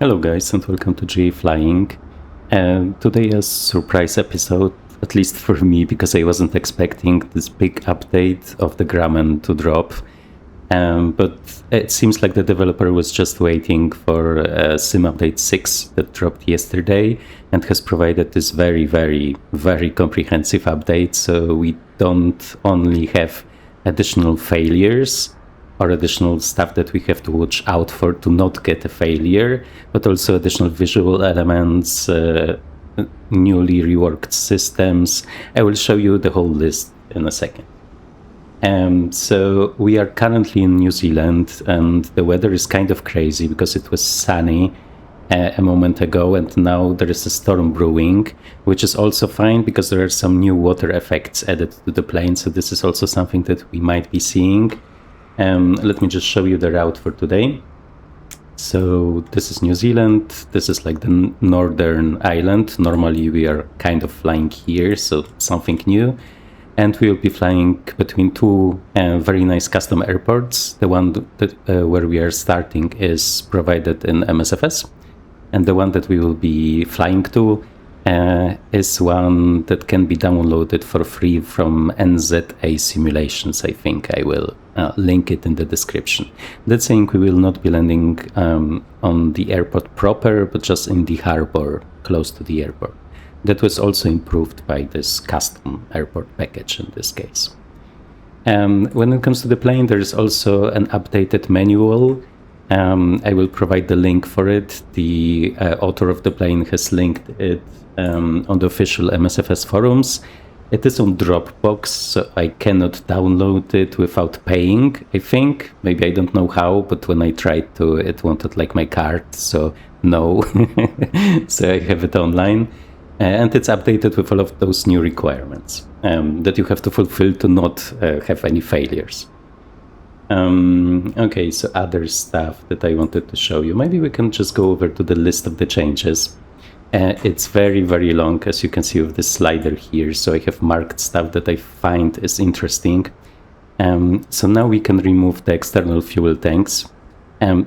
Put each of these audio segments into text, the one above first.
Hello guys and welcome to GA Flying. Today a surprise episode, at least for me, because I wasn't expecting this big update of the Grumman to drop. But it seems like the developer was just waiting for Sim Update 6 that dropped yesterday and has provided this very, very, very comprehensive update. So we don't only have additional failures or additional stuff that we have to watch out for to not get a failure, but also additional visual elements, newly reworked systems. I will show you the whole list in a second. So we are currently in New Zealand and the weather is kind of crazy because it was sunny a moment ago and now there is a storm brewing, which is also fine because there are some new water effects added to the plane. So this is also something that we might be seeing. Let me just show you the route for today. So this is New Zealand. This is like the northern island. Normally we are kind of flying here, so something new. And we will be flying between two very nice custom airports. The one that, where we are starting is provided in MSFS. And the one that we will be flying to is one that can be downloaded for free from NZRO Simulations. I think I will link it in the description. That's saying we will not be landing on the airport proper, but just in the harbor close to the airport. That was also improved by this custom airport package in this case. When it comes to the plane, there is also an updated manual. I will provide the link for it. The author of the plane has linked it on the official MSFS forums. It is on Dropbox, so I cannot download it without paying, I think. Maybe I don't know how, but when I tried to, it wanted like my card, so no. So I have it online. And it's updated with all of those new requirements that you have to fulfill to not have any failures. Okay, so other stuff that I wanted to show you. Maybe we can just go over to the list of the changes. It's very, very long, as you can see with the slider here. So I have marked stuff that I find is interesting. So now we can remove the external fuel tanks.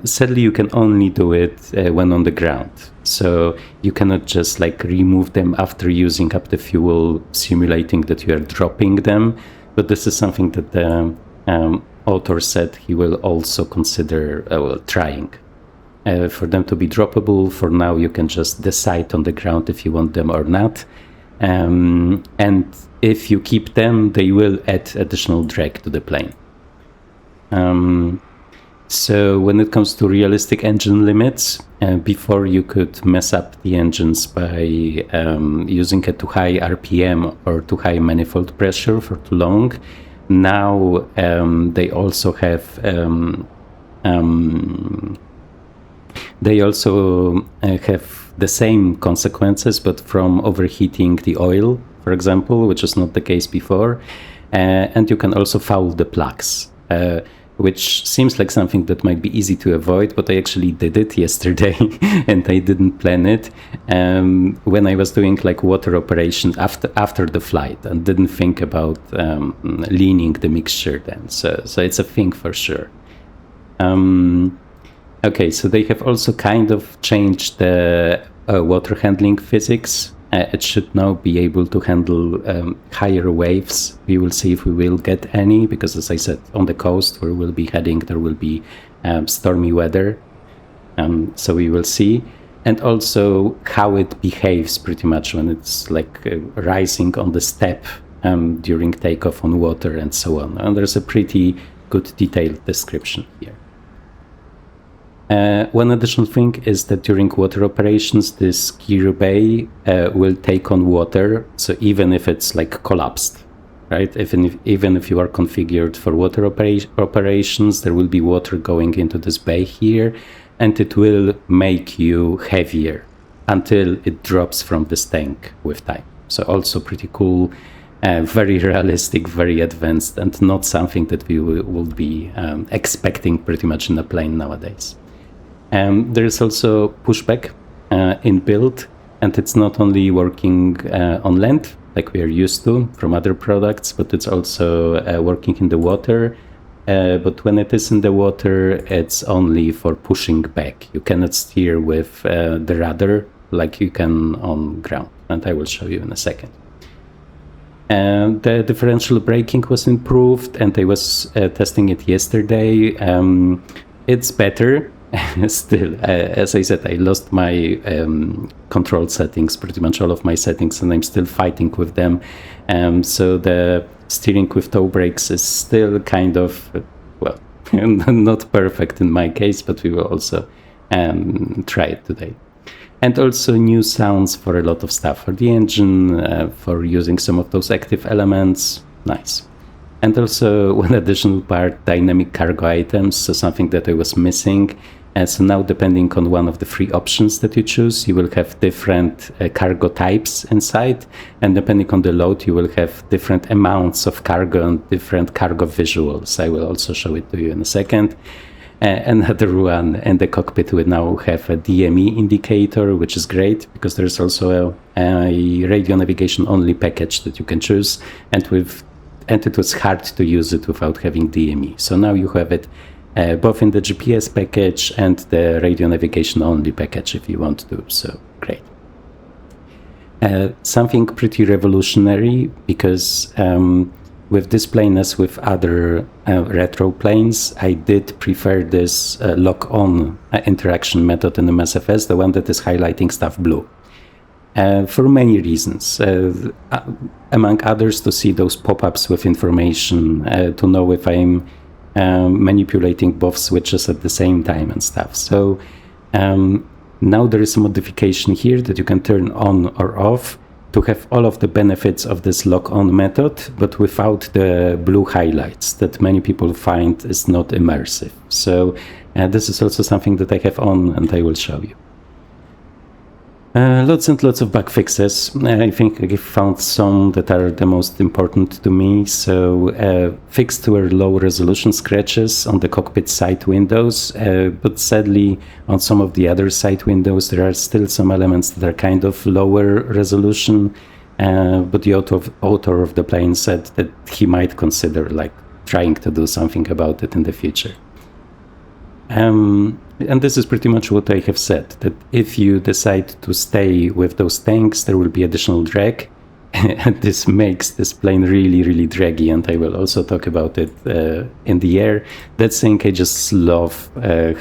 Sadly, you can only do it when on the ground. So you cannot just like remove them after using up the fuel, simulating that you are dropping them. But this is something that the author said he will also consider trying. For them to be droppable, for now you can just decide on the ground if you want them or not. And if you keep them, they will add additional drag to the plane. So when it comes to realistic engine limits, before you could mess up the engines by using a too high RPM or too high manifold pressure for too long. Now they also have the same consequences, but from overheating the oil, for example, which is not the case before. And you can also foul the plugs, which seems like something that might be easy to avoid, but I actually did it yesterday and I didn't plan it when I was doing like water operations after the flight and didn't think about leaning the mixture then. So it's a thing for sure. Okay, so they have also kind of changed the water handling physics. It should now be able to handle higher waves. We will see if we will get any, because as I said, on the coast where we'll be heading, there will be stormy weather. So we will see. And also how it behaves pretty much when it's like rising on the step during takeoff on water and so on. And there's a pretty good detailed description here. One additional thing is that during water operations, this gear bay will take on water. So even if it's like collapsed, right? Even if you are configured for water operations, there will be water going into this bay here, and it will make you heavier until it drops from this tank with time. So also pretty cool, very realistic, very advanced, and not something that we will be expecting pretty much in a plane nowadays. There is also pushback inbuilt, and it's not only working on land like we are used to from other products, but it's also working in the water. but when it is in the water, it's only for pushing back. You cannot steer with the rudder like you can on ground, and I will show you in a second. The differential braking was improved, and I was testing it yesterday. It's better. Still, as I said, I lost my control settings, pretty much all of my settings, and I'm still fighting with them. So the steering with toe brakes is still kind of, well, not perfect in my case, but we will also try it today. And also new sounds for a lot of stuff, for the engine, for using some of those active elements. Nice. And also one additional part, dynamic cargo items, so something that I was missing. So now, depending on one of the three options that you choose, you will have different cargo types inside, and depending on the load, you will have different amounts of cargo and different cargo visuals. I will also show it to you in a second. Another one, in the cockpit we now have a DME indicator, which is great because there's also a radio navigation only package that you can choose, and it was hard to use it without having DME. So now you have it both in the GPS package and the radio navigation only package if you want to, so great. Something pretty revolutionary, because with this plane as with other retro planes, I did prefer this lock-on interaction method in the MSFS, the one that is highlighting stuff blue. For many reasons, among others to see those pop-ups with information, to know if I'm manipulating both switches at the same time and stuff. So now there is a modification here that you can turn on or off to have all of the benefits of this lock-on method, but without the blue highlights that many people find is not immersive. So this is also something that I have on, and I will show you. Lots and lots of bug fixes. I think I found some that are the most important to me. So fixed were low resolution scratches on the cockpit side windows, but sadly on some of the other side windows there are still some elements that are kind of lower resolution, but the author of the plane said that he might consider like trying to do something about it in the future. And this is pretty much what I have said, that if you decide to stay with those tanks, there will be additional drag, and this makes this plane really, really draggy, and I will also talk about it in the air. That thing, I just love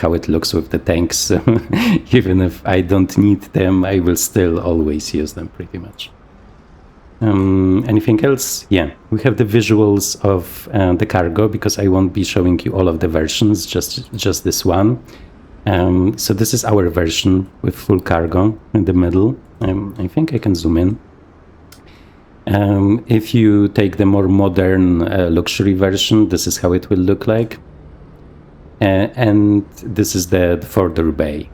how it looks with the tanks. Even if I don't need them, I will still always use them pretty much. Anything else? Yeah, we have the visuals of the cargo, because I won't be showing you all of the versions, just this one. So this is our version with full cargo in the middle. I think I can zoom in. If you take the more modern luxury version, this is how it will look like. And this is the further bay.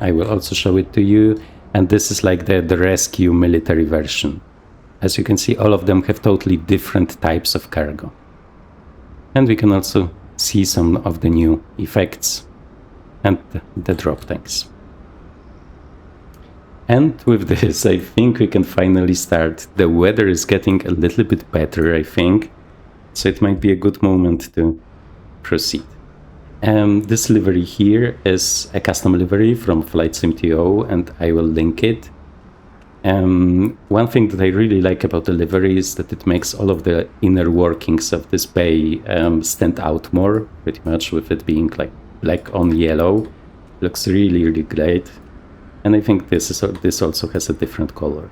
I will also show it to you. And this is like the rescue military version. As you can see, all of them have totally different types of cargo. And we can also see some of the new effects and the drop tanks. And with this, I think we can finally start. The weather is getting a little bit better, I think, so it might be a good moment to proceed. This livery here is a custom livery from Flight Sim TO, and I will link it. One thing that I really like about the livery is that it makes all of the inner workings of this bay stand out more, pretty much, with it being like black on yellow. Looks really, really great. And I think this also has a different color.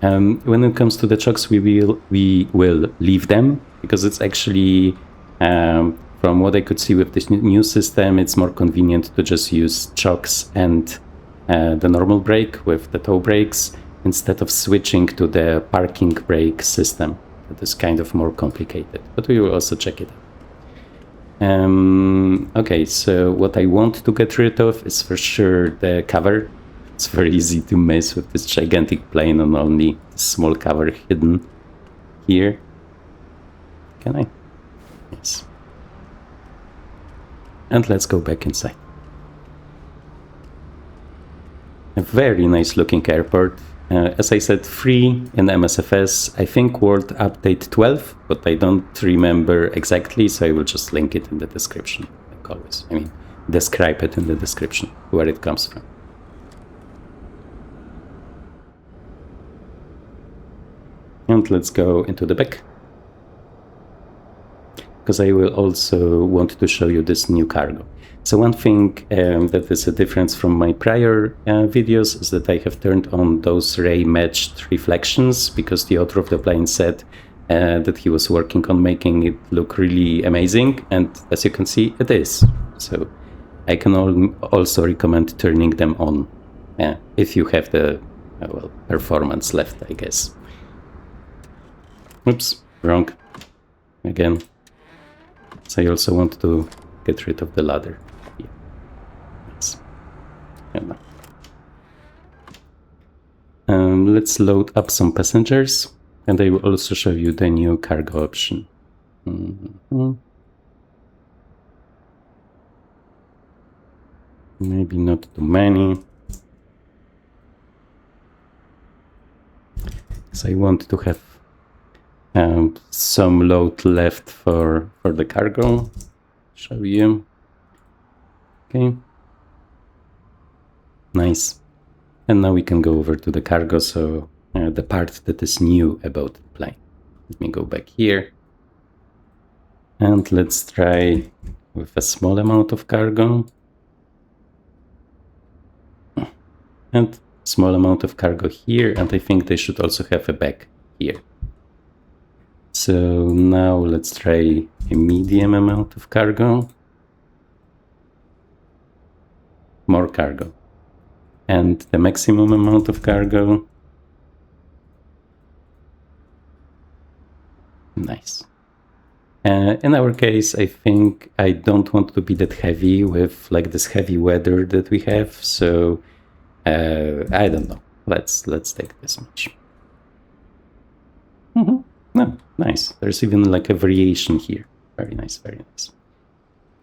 When it comes to the chocks, we will leave them, because it's actually, from what I could see with this new system, it's more convenient to just use chocks and the normal brake with the toe brakes, instead of switching to the parking brake system. That is kind of more complicated, but we will also check it out. Okay, so what I want to get rid of is for sure the cover. It's very easy to mess with this gigantic plane and only a small cover hidden here. Can I? Yes. And let's go back inside. A very nice looking airport. As I said, free in MSFS, I think World Update 12, but I don't remember exactly, so I will just link it in the description, like always. I mean, describe it in the description, where it comes from. And let's go into the back, because I will also want to show you this new cargo. So one thing that is a difference from my prior videos is that I have turned on those ray matched reflections, because the author of the plane said that he was working on making it look really amazing, and as you can see, it is. So I can also recommend turning them on if you have the well, performance left, I guess. Oops, wrong. Again. So I also want to get rid of the ladder. Yeah. Nice. Let's load up some passengers, and I will also show you the new cargo option. Maybe not too many. So I want to have some load left for the cargo. Show you. Okay. Nice. And now we can go over to the cargo, so the part that is new about the plane. Let me go back here. And let's try with a small amount of cargo. And small amount of cargo here, and I think they should also have a back here. So now let's try a medium amount of cargo. More cargo. And the maximum amount of cargo. Nice. In our case, I think I don't want to be that heavy with like this heavy weather that we have, so I don't know. Let's take this much. No, nice. There's even like a variation here. Very nice, very nice.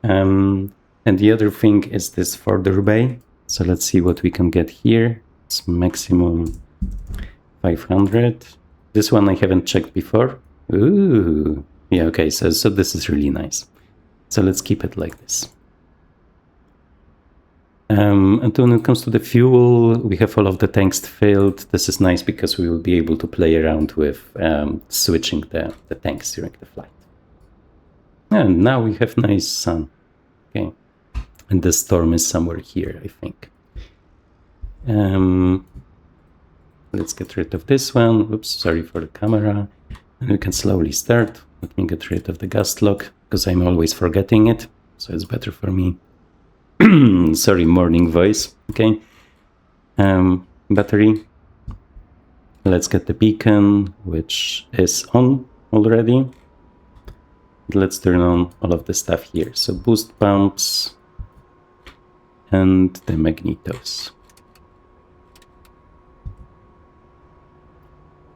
And the other thing is this further bay. So let's see what we can get here. It's maximum 500. This one I haven't checked before. Ooh, yeah, okay. So this is really nice. So let's keep it like this. And when it comes to the fuel, we have all of the tanks filled. This is nice because we will be able to play around with switching the tanks during the flight. And now we have nice sun. Okay. And the storm is somewhere here, I think. Let's get rid of this one. Oops, sorry for the camera. And we can slowly start. Let me get rid of the gas lock, because I'm always forgetting it. So it's better for me. Sorry, morning voice. Okay. Battery. Let's get the beacon, which is on already. Let's turn on all of the stuff here. So boost pumps and the magnetos.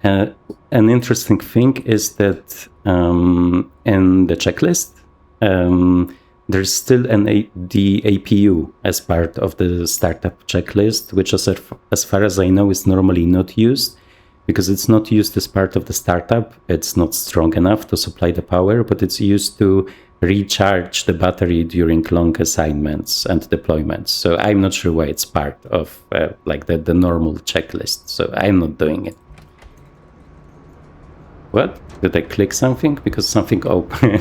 An interesting thing is that in the checklist, there's still the APU as part of the startup checklist, which as far as I know is normally not used, because it's not used as part of the startup. It's not strong enough to supply the power, but it's used to recharge the battery during long assignments and deployments. So I'm not sure why it's part of like the normal checklist. So I'm not doing it. What? Did I click something? Because something opened.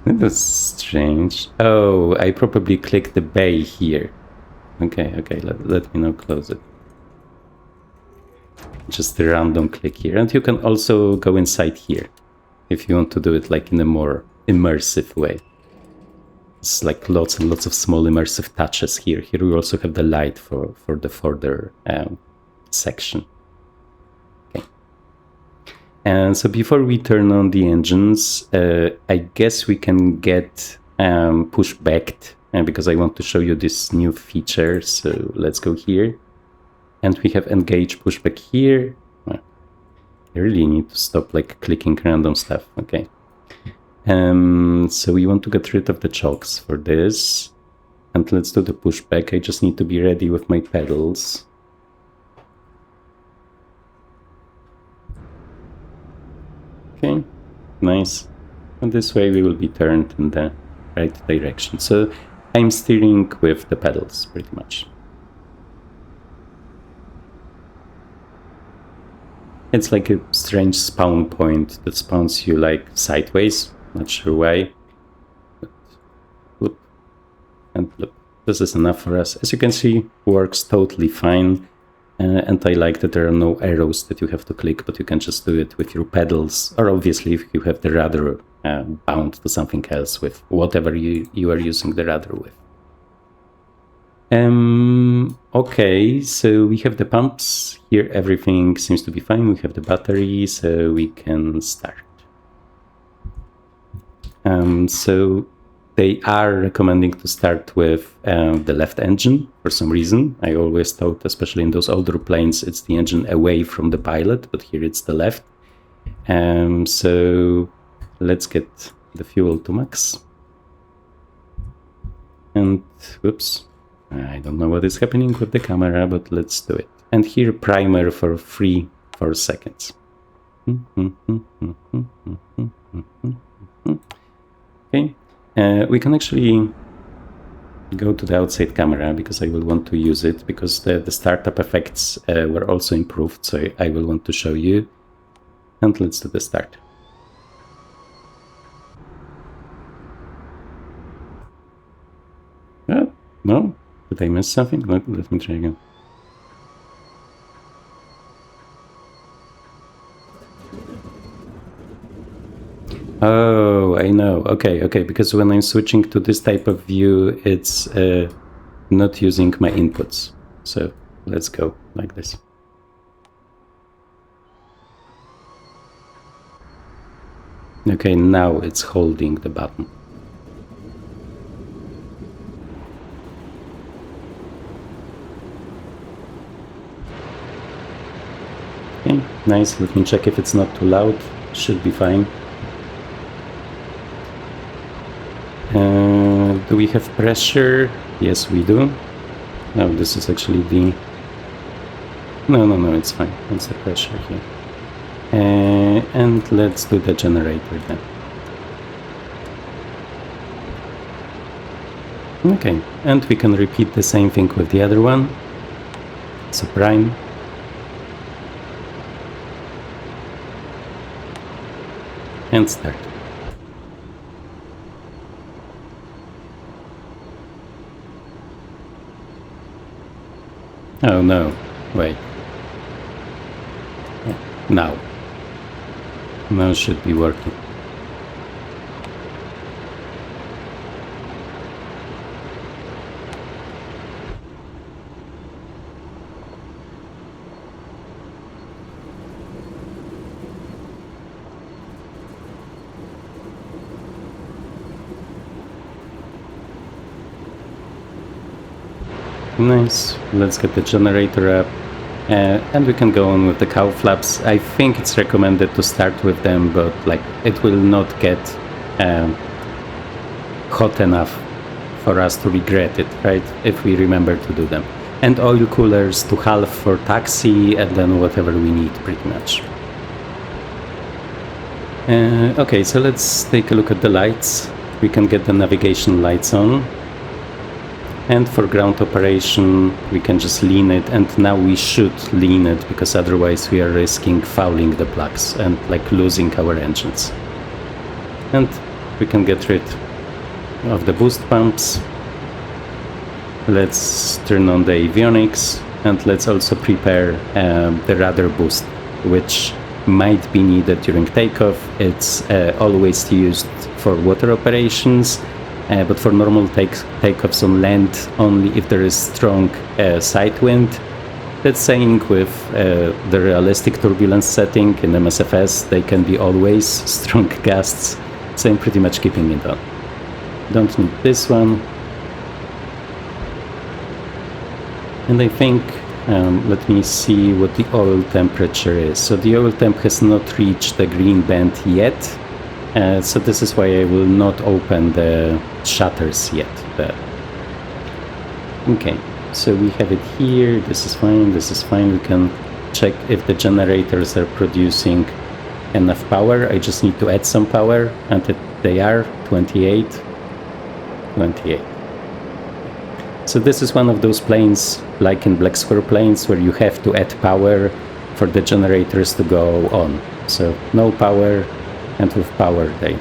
That was strange. Oh, I probably clicked the bay here. Okay, let me now close it. Just a random click here. And you can also go inside here if you want to do it like in a more immersive way. It's like lots and lots of small immersive touches here. Here we also have the light for the further section. And so before we turn on the engines, I guess we can get push backed, because I want to show you this new feature. So let's go here. And we have engage pushback here. I really need to stop like clicking random stuff. Okay. So we want to get rid of the chokes for this. And let's do the pushback. I just need to be ready with my pedals. Okay, nice. And this way we will be turned in the right direction. So I'm steering with the pedals pretty much. It's like a strange spawn point that spawns you like sideways. Not sure why. But whoop and look. This is enough for us. As you can see, works totally fine. And I like that there are no arrows that you have to click, but you can just do it with your pedals, or obviously if you have the rudder bound to something else with whatever you are using the rudder with. Okay, so we have the pumps. Here everything seems to be fine. We have the battery, so we can start. So they are recommending to start with the left engine for some reason. I always thought, especially in those older planes, it's the engine away from the pilot, but here it's the left. So let's get the fuel to max. And whoops, I don't know what is happening with the camera, but let's do it. And here primer for 3-4 seconds. Okay. We can actually go to the outside camera because I will want to use it because the startup effects were also improved, so I will want to show you. And let's do the start. No? Did I miss something? Let me try again. Oh, I know. Okay, because when I'm switching to this type of view, it's not using my inputs. So let's go like this. Okay, now it's holding the button. Okay, nice. Let me check if it's not too loud. Should be fine. Do we have pressure? Yes, we do. No, this is actually the... No, it's fine. It's the pressure here. And let's do the generator then. Okay, and we can repeat the same thing with the other one. So prime. And start. Oh no, wait. Now should be working. Nice. Let's get the generator up. And we can go on with the cowl flaps. I think it's recommended to start with them, but like it will not get hot enough for us to regret it, right? If we remember to do them. And oil coolers to half for taxi, and then whatever we need, pretty much. Okay, so let's take a look at the lights. We can get the navigation lights on. And for ground operation, we can just lean it, and now we should lean it, because otherwise we are risking fouling the plugs and like losing our engines. And we can get rid of the boost pumps. Let's turn on the avionics, and let's also prepare the rudder boost, which might be needed during takeoff. It's always used for water operations. But for normal takeoffs on land, only if there is strong side wind. That's saying with the realistic turbulence setting in MSFS, they can be always strong gusts, so I'm pretty much keeping it on. Don't need this one. And I think, let me see what the oil temperature is. So the oil temp has not reached the green band yet. So this is why I will not open the shutters yet. Okay, so we have it here. This is fine, this is fine. We can check if the generators are producing enough power. I just need to add some power, and they are 28. So this is one of those planes, like in Black Square planes, where you have to add power for the generators to go on. So no power, and with power they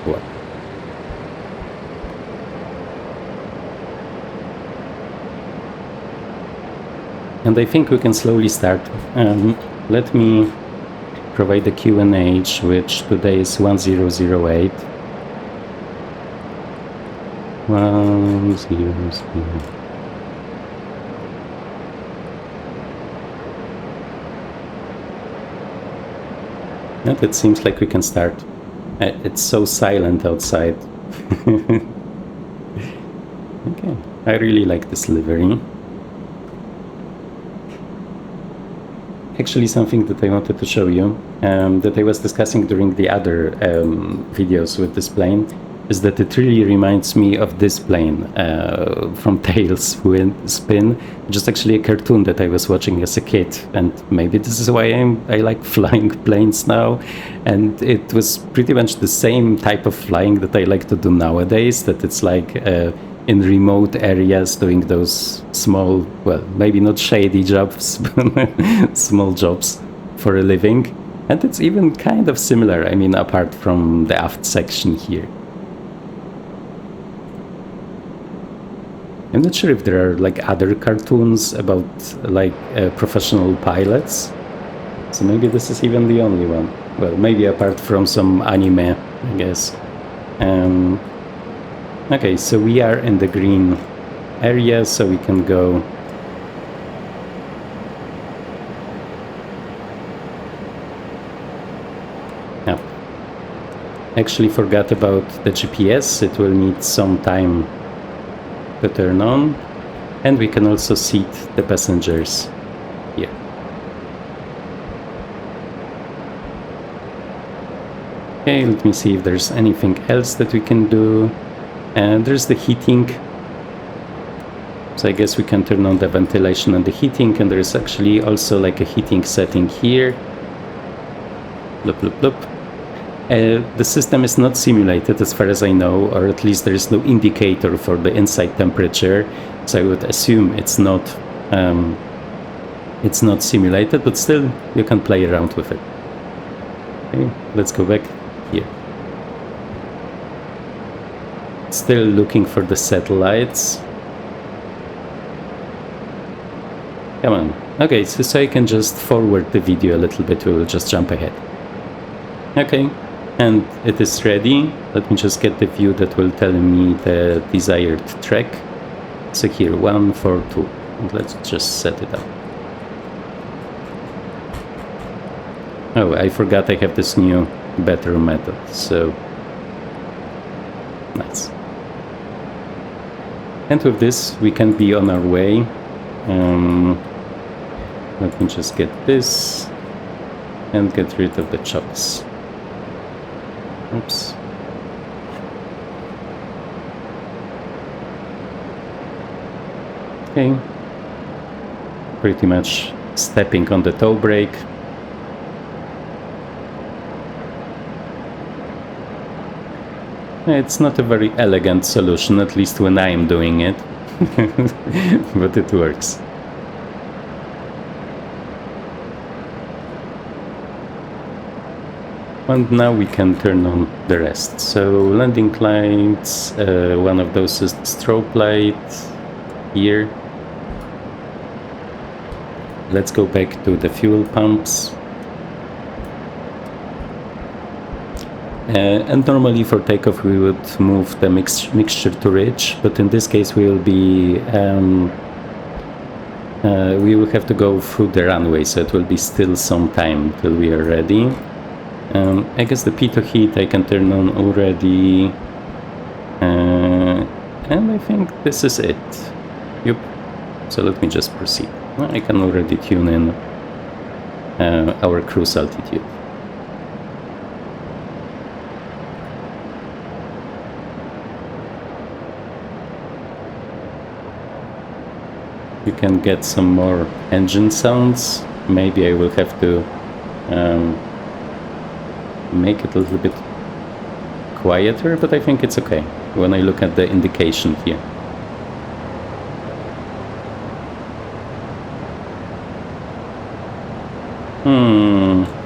work. And I think we can slowly start. Let me provide the QNH, which today is 1008. 100. And it seems like we can start. It's so silent outside. Okay, I really like this livery. Actually, something that I wanted to show you, that I was discussing during the other videos with this plane, is that it really reminds me of this plane from Tailspin, which is actually a cartoon that I was watching as a kid, and maybe this is why I like flying planes now. And it was pretty much the same type of flying that I like to do nowadays, that it's like in remote areas doing those small, well, maybe not shady jobs, but small jobs for a living. And it's even kind of similar, I mean, apart from the aft section here. I'm not sure if there are like other cartoons about like professional pilots. So maybe this is even the only one. Well, maybe apart from some anime, I guess. Okay, so we are in the green area, so we can go. Oh. Actually forgot about the GPS. It will need some time to turn on, and we can also seat the passengers here. Okay, let me see if there's anything else that we can do. And there's the heating, so I guess we can turn on the ventilation and the heating, and there's actually also like a heating setting here. Bloop, bloop, bloop. The system is not simulated as far as I know, or at least there is no indicator for the inside temperature, so I would assume it's not simulated, but still you can play around with it. Okay, let's go back here. Still looking for the satellites. Come on. Okay, so I can just forward the video a little bit. We will just jump ahead. Okay, and it is ready. Let me just get the view that will tell me the desired track. So here, 142. And let's just set it up. Oh, I forgot I have this new better method, so nice. And with this, we can be on our way. Let me just get this and get rid of the chocks. Oops. Okay. Pretty much stepping on the toe brake. It's not a very elegant solution, at least when I am doing it, but it works. And now we can turn on the rest. So landing lights, one of those is the strobe light here. Let's go back to the fuel pumps. And normally for takeoff we would move the mixture to rich, but in this case we will be we will have to go through the runway, so it will be still some time till we are ready. I guess the pitot heat I can turn on already, and I think this is it. Yep. So let me just proceed. I can already tune in our cruise altitude. You can get some more engine sounds. Maybe I will have to make it a little bit quieter, but I think it's okay when I look at the indication here.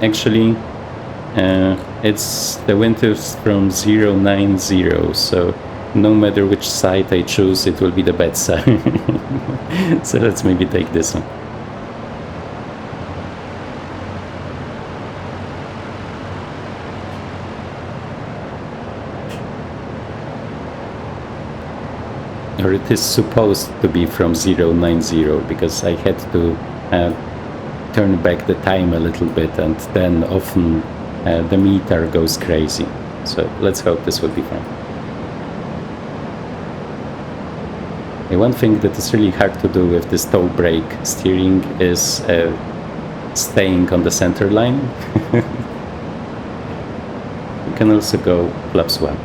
Actually, it's the wind is from 090, so no matter which side I choose, it will be the bad side. So let's maybe take this one. Or it is supposed to be from 090, because I had to turn back the time a little bit, and then often the meter goes crazy. So let's hope this will be fine. One thing that is really hard to do with this toe brake steering is staying on the center line. You can also go flaps 1.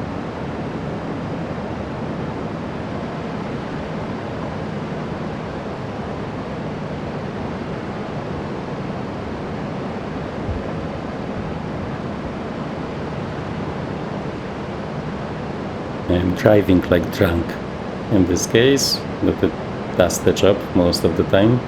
I'm driving like drunk in this case, but it does the job most of the time.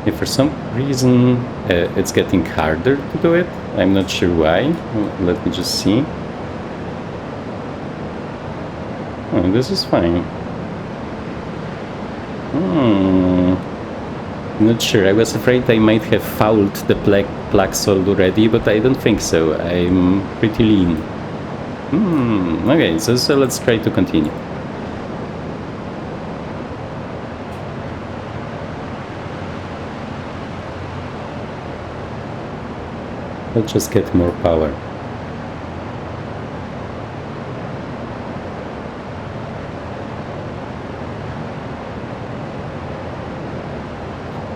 If for some reason it's getting harder to do it, I'm not sure why. Let me just see. Oh, this is fine. Not sure. I was afraid I might have fouled the plug solid already, but I don't think so. I'm pretty lean. Okay, so let's try to continue. Let's just get more power.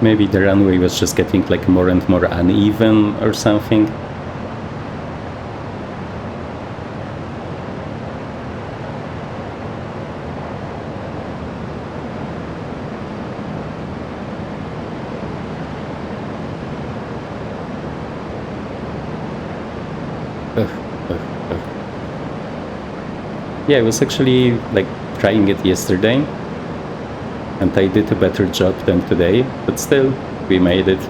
Maybe the runway was just getting like more and more uneven or something. Yeah, I was actually like trying it yesterday, and I did a better job than today, but still, we made it.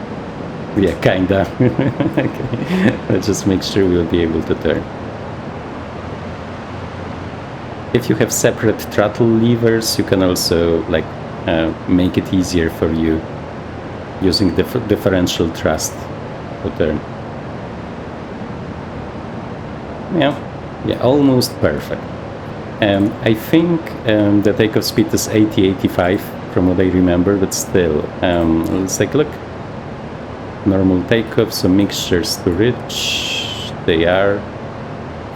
Yeah, kinda. Okay. Let's just make sure we'll be able to turn. If you have separate throttle levers, you can also like make it easier for you using the differential thrust to turn. Yeah, almost perfect. I think the takeoff speed is 80-85 from what I remember, but still, let's take a look. Normal takeoff, so mixtures to reach, they are.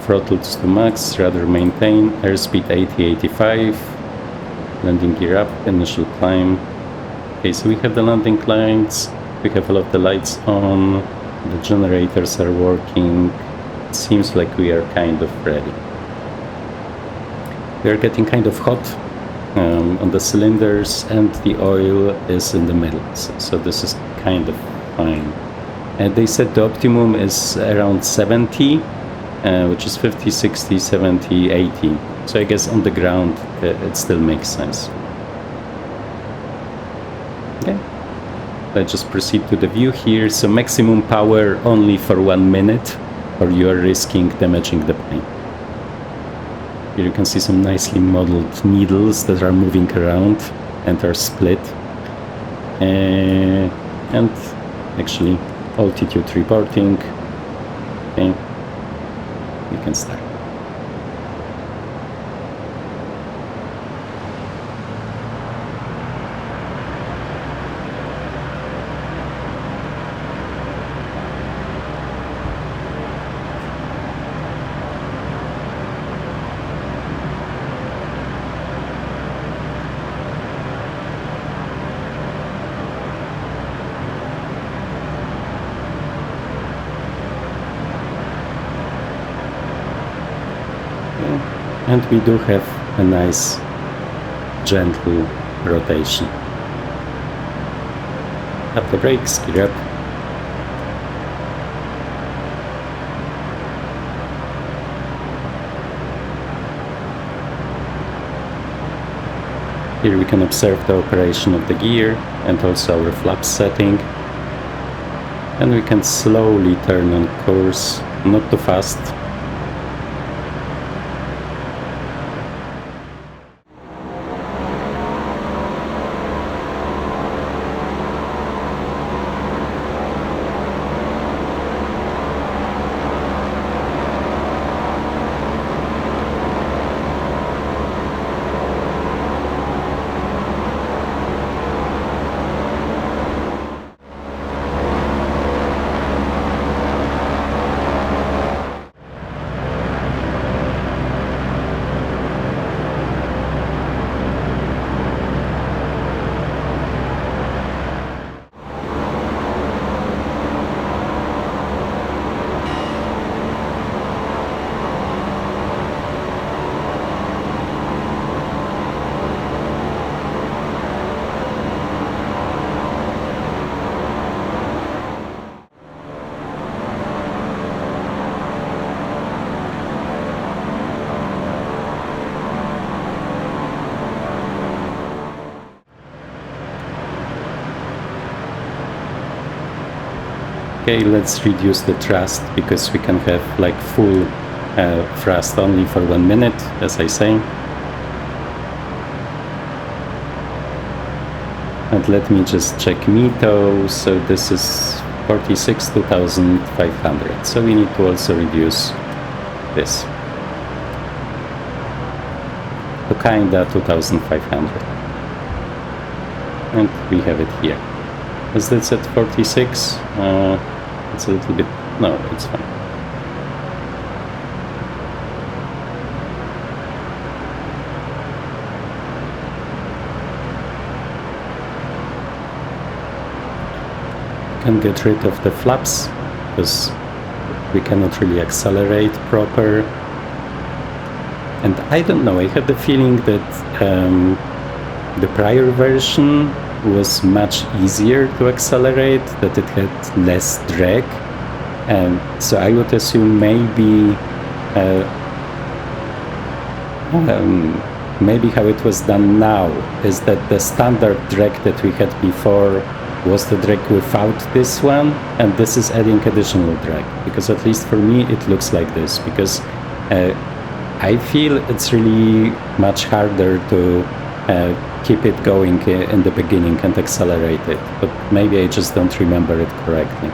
Throttles to max, rudder maintain, airspeed 80-85, landing gear up, initial climb. Okay, so we have the landing lights, we have all of the lights on, the generators are working. It seems like we are kind of ready. We are getting kind of hot on the cylinders, and the oil is in the middle, so this is kind of fine. And they said the optimum is around 70, which is 50, 60, 70, 80. So I guess on the ground it still makes sense. Okay, let's just proceed to the view here. So maximum power only for 1 minute, or you are risking damaging the plane. Here you can see some nicely modeled needles that are moving around and are split. And actually, altitude reporting. Okay, you can start. And we do have a nice gentle rotation. Up the brakes, gear up. Here we can observe the operation of the gear and also our flaps setting. And we can slowly turn on course, not too fast. Okay, let's reduce the thrust because we can have like full thrust only for 1 minute, as I say. And let me just check METO. So this is 46,500. So we need to also reduce this to kinda 2,500. And we have it here. Is this at 46? It's a little bit... no, it's fine. Can get rid of the flaps because we cannot really accelerate proper. And I don't know, I had the feeling that the prior version was much easier to accelerate, that it had less drag, and so I would assume maybe maybe how it was done now is that the standard drag that we had before was the drag without this one, and this is adding additional drag, because at least for me it looks like this, because I feel it's really much harder to keep it going in the beginning and accelerate it, but maybe I just don't remember it correctly.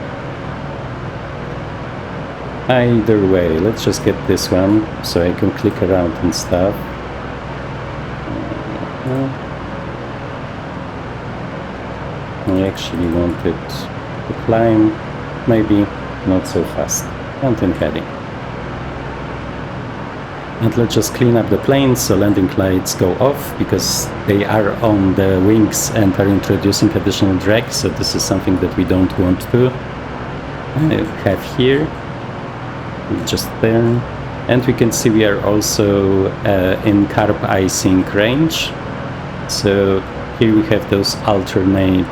Either way, let's just get this one so I can click around and stuff. I actually wanted to climb, maybe not so fast, and in heading. And let's just clean up the plane so landing lights go off, because they are on the wings and are introducing additional drag, so this is something that we don't want to have here. Just there. And we can see we are also in carb icing range. So here we have those alternate,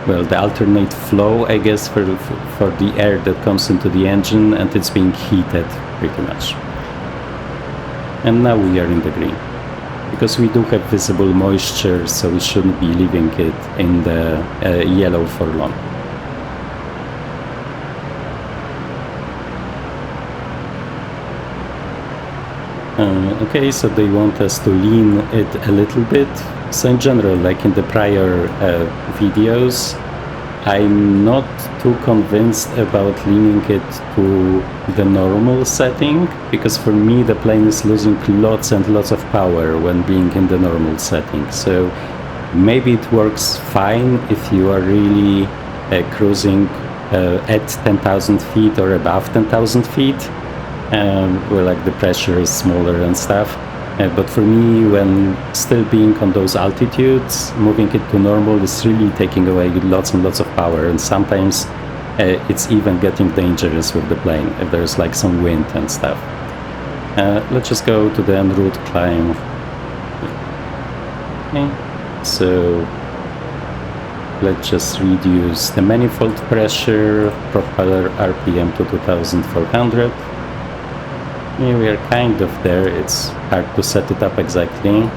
well, the alternate flow, I guess, for the air that comes into the engine, and it's being heated pretty much. And now we are in the green, because we do have visible moisture, so we shouldn't be leaving it in the yellow for long. Okay, so they want us to lean it a little bit. So in general, like in the prior videos, I'm not too convinced about leaning it to the normal setting, because for me the plane is losing lots and lots of power when being in the normal setting. So maybe it works fine if you are really cruising at 10,000 feet or above 10,000 feet. Where like the pressure is smaller and stuff, but for me, when still being on those altitudes, moving it to normal is really taking away lots and lots of power, and sometimes it's even getting dangerous with the plane if there's like some wind and stuff. Let's just go to the en route climb. Okay, so let's just reduce the manifold pressure, propeller RPM to 2400. Yeah, we are kind of there, it's hard to set it up exactly.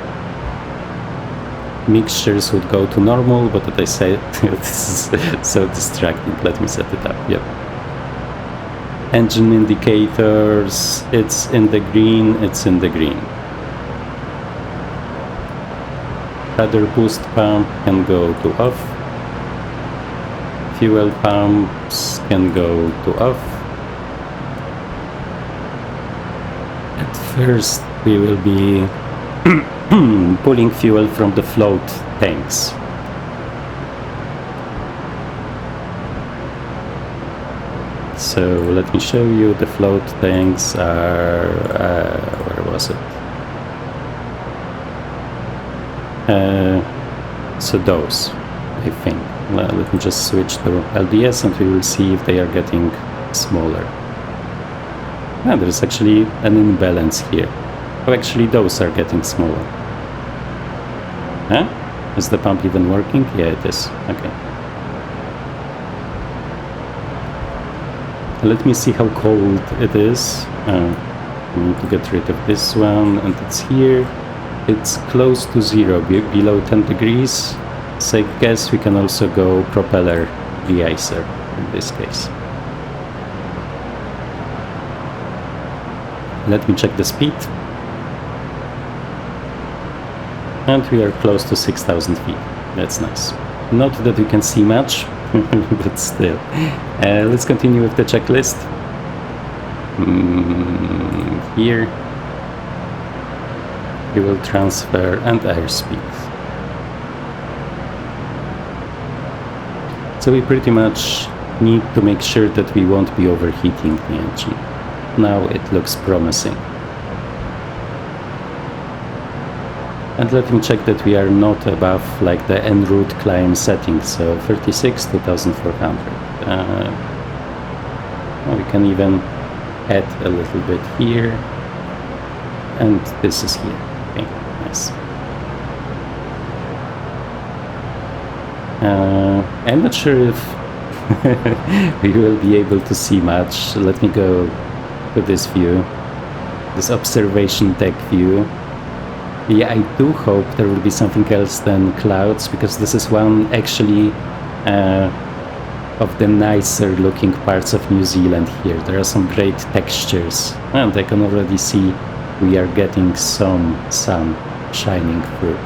Mixtures would go to normal, but as I said, this is so distracting. Let me set it up, yep. Engine indicators, it's in the green, it's in the green. Rudder boost pump can go to off. Fuel pumps can go to off. At first we will be pulling fuel from the float tanks. So let me show you, the float tanks are, where was it? So those, I think. Let me just switch to LDS and we will see if they are getting smaller. Ah, there's actually an imbalance here. Oh, actually those are getting smaller. Huh? Is the pump even working? Yeah, it is. Okay. Let me see how cold it is. We need to get rid of this one, and it's here. It's close to zero, below 10 degrees. So I guess we can also go propeller de-icer in this case. Let me check the speed. And we are close to 6,000 feet. That's nice. Not that we can see much, but still. Let's continue with the checklist. Here. Fuel transfer and airspeed. So we pretty much need to make sure that we won't be overheating the engine. Now it looks promising. And let me check that we are not above like the en route climb setting, so 36, 2400. We can even add a little bit here, and this is here. Okay, nice. I'm not sure if we will be able to see much. Let me go to this view, this observation deck view. Yeah, I do hope there will be something else than clouds, because this is one actually of the nicer looking parts of New Zealand here. There are some great textures, and I can already see we are getting some sun shining through.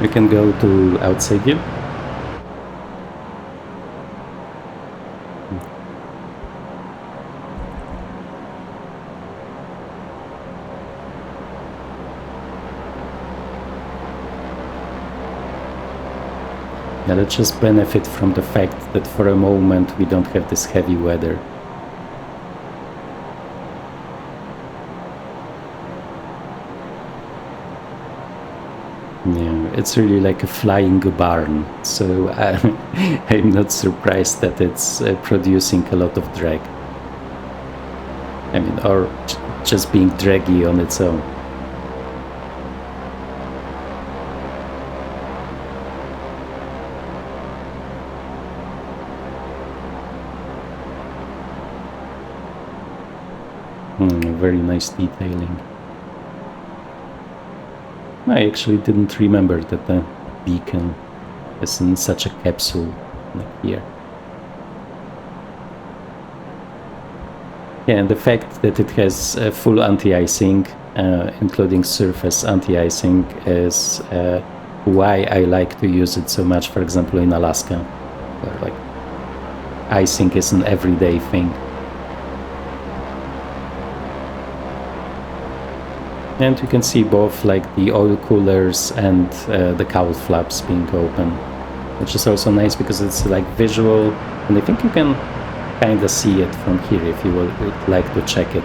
We can go to outside view. Now let's just benefit from the fact that for a moment we don't have this heavy weather. Yeah, it's really like a flying barn, so I'm not surprised that it's producing a lot of drag. I mean, or just being draggy on its own. Very nice detailing. I actually didn't remember that the beacon is in such a capsule like here. Yeah, and the fact that it has full anti-icing, including surface anti-icing, is why I like to use it so much, for example, in Alaska, where like icing is an everyday thing. And you can see both like the oil coolers and the cowl flaps being open, which is also nice because it's like visual, and I think you can kind of see it from here if you would like to check it.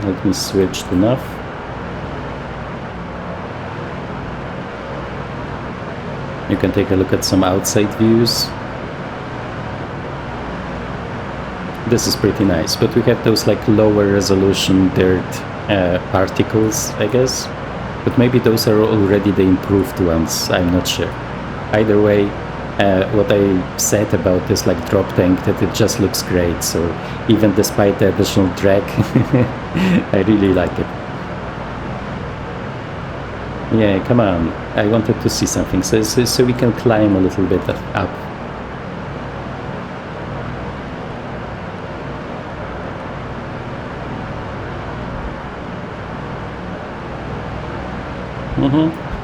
Let me switch to nav. You can take a look at some outside views. This is pretty nice, but we have those like lower resolution dirt particles, I guess. But maybe those are already the improved ones, I'm not sure. Either way, what I said about this like drop tank, that it just looks great, so even despite the additional drag, I really like it. Yeah, come on, I wanted to see something, so we can climb a little bit up.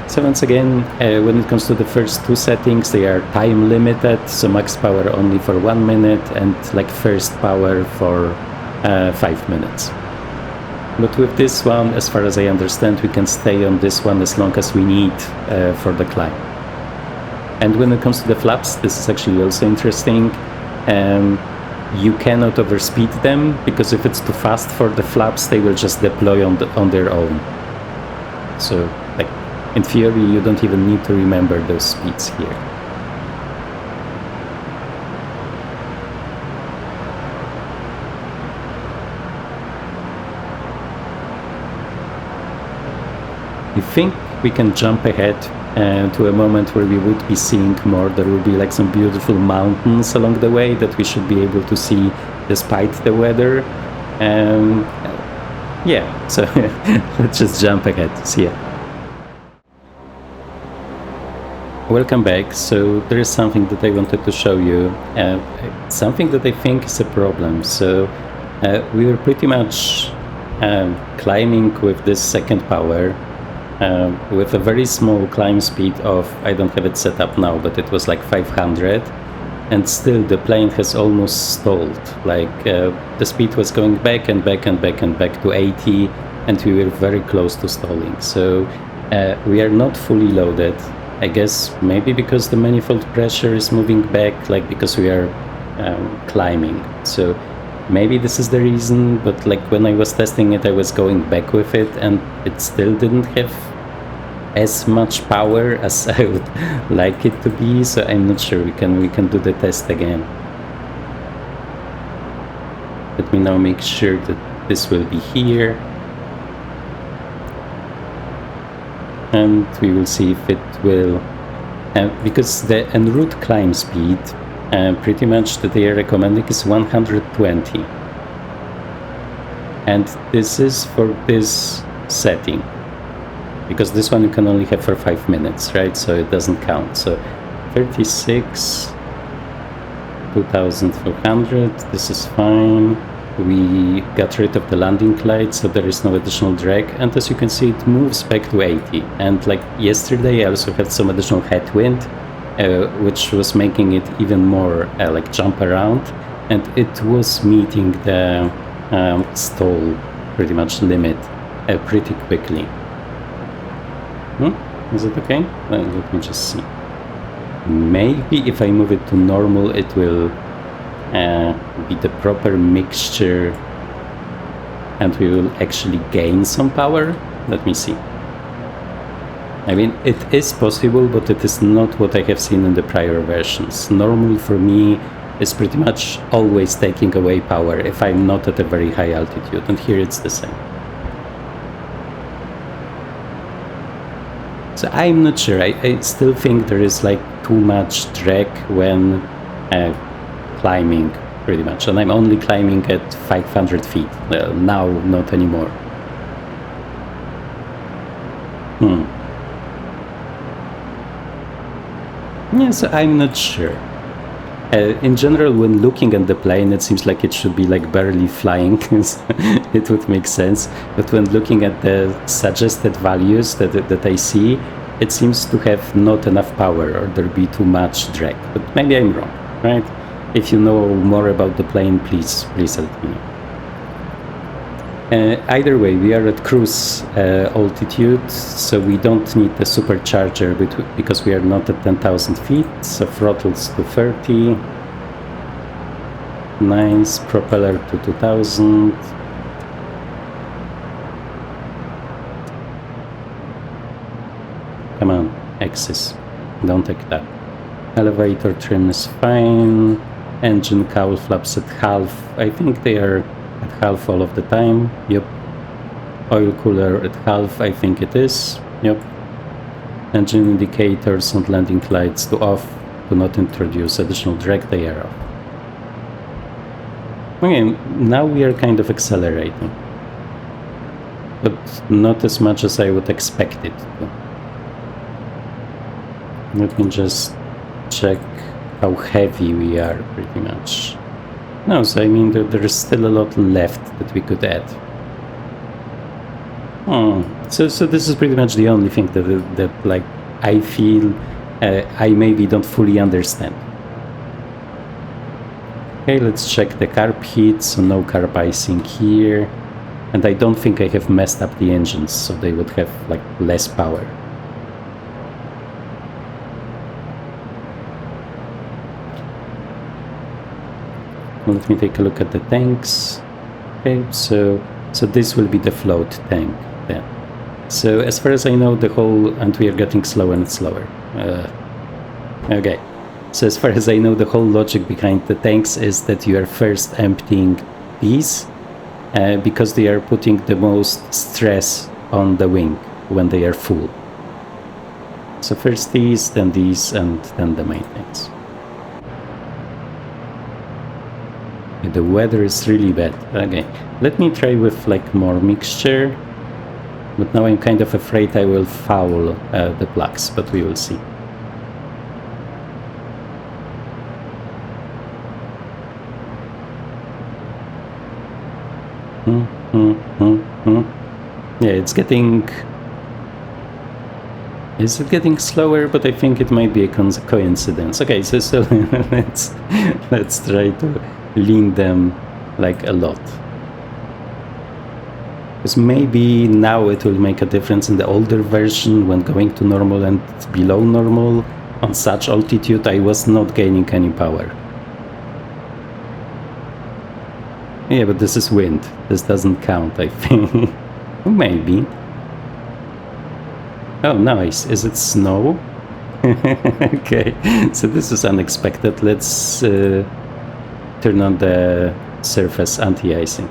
So once again, when it comes to the first two settings, they are time limited, so max power only for 1 minute and like first power for 5 minutes. But with this one, as far as I understand, we can stay on this one as long as we need for the climb. And when it comes to the flaps, this is actually also interesting. You cannot overspeed them, because if it's too fast for the flaps, they will just deploy on their own. So, like, in theory, you don't even need to remember those speeds here. I think we can jump ahead to a moment where we would be seeing more. There will be like some beautiful mountains along the way that we should be able to see despite the weather. Yeah, so let's just jump ahead. See ya. Welcome back. So there is something that I wanted to show you, something that I think is a problem. So we were pretty much climbing with this second power with a very small climb speed of, I don't have it set up now, but it was like 500, and still the plane has almost stalled. Like the speed was going back and back and back and back to 80, and we were very close to stalling. So we are not fully loaded. I guess maybe because the manifold pressure is moving back, like because we are climbing. So maybe this is the reason, but like when I was testing it, I was going back with it and it still didn't have as much power as I would like it to be. So I'm not sure. We can do the test again. Let me now make sure that this will be here. And we will see if it will, because the en route climb speed, pretty much that they are recommending is 120. And this is for this setting, because this one you can only have for 5 minutes, right? So it doesn't count. So 36, 2400, this is fine. We got rid of the landing light, so there is no additional drag, and as you can see, it moves back to 80. And like yesterday, I also had some additional headwind, which was making it even more like jump around, and it was meeting the stall pretty much limit pretty quickly. Is it okay? Let me just see. Maybe if I move it to normal, it will be the proper mixture and we will actually gain some power. Let me see. I mean, it is possible, but it is not what I have seen in the prior versions. Normal for me is pretty much always taking away power if I'm not at a very high altitude, and here it's the same. So I'm not sure. I still think there is like too much drag when climbing, pretty much, and I'm only climbing at 500 feet. Well, now not anymore. Yes, I'm not sure. In general, when looking at the plane, it seems like it should be like barely flying. It would make sense. But when looking at the suggested values that I see, it seems to have not enough power, or there be too much drag. But maybe I'm wrong, right? If you know more about the plane, please let me know. Either way, we are at cruise altitude, so we don't need the supercharger because we are not at 10,000 feet. So throttles to 30. Nice. Propeller to 2000. Come on, axis. Don't take that. Elevator trim is fine. Engine cowl flaps at half. I think they are at half all of the time. Yep. Oil cooler at half, I think it is. Yep. Engine indicators and landing lights to off. Do not introduce additional drag, they are off. Okay, now we are kind of accelerating. But not as much as I would expect it to. Let me just check how heavy we are, pretty much. No, so I mean there is still a lot left that we could add. So this is pretty much the only thing that like I feel I maybe don't fully understand. Okay, let's check the carb heat, so no carb icing here. And I don't think I have messed up the engines, so they would have like less power. Let me take a look at the tanks. Okay, so this will be the float tank then. So as far as I know, the whole, and we are getting slower and slower. Okay, so as far as I know, the whole logic behind the tanks is that you are first emptying these because they are putting the most stress on the wing when they are full. So first these, and then the main tanks. The weather is really bad. Okay, let me try with like more mixture, but now I'm kind of afraid I will foul the plugs, but we will see. Yeah, it's getting... Is it getting slower? But I think it might be a coincidence. Okay, so let's try to lean them like a lot. Because maybe now it will make a difference in the older version when going to normal and below normal. On such altitude I was not gaining any power. Yeah, but this is wind. This doesn't count, I think. Maybe. Oh, nice. Is it snow? Okay, so this is unexpected. Let's turn on the surface anti-icing.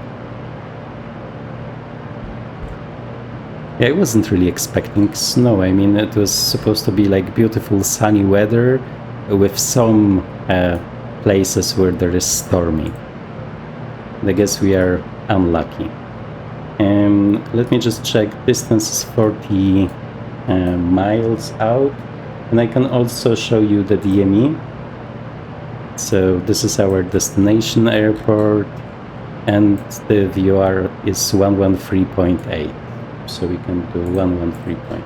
Yeah, I wasn't really expecting snow. I mean, it was supposed to be like beautiful sunny weather with some places where there is stormy. I guess we are unlucky. Let me just check. Distance is 40 miles out, and I can also show you the DME. So this is our destination airport, and the VOR is 113.8. So we can do 113.8.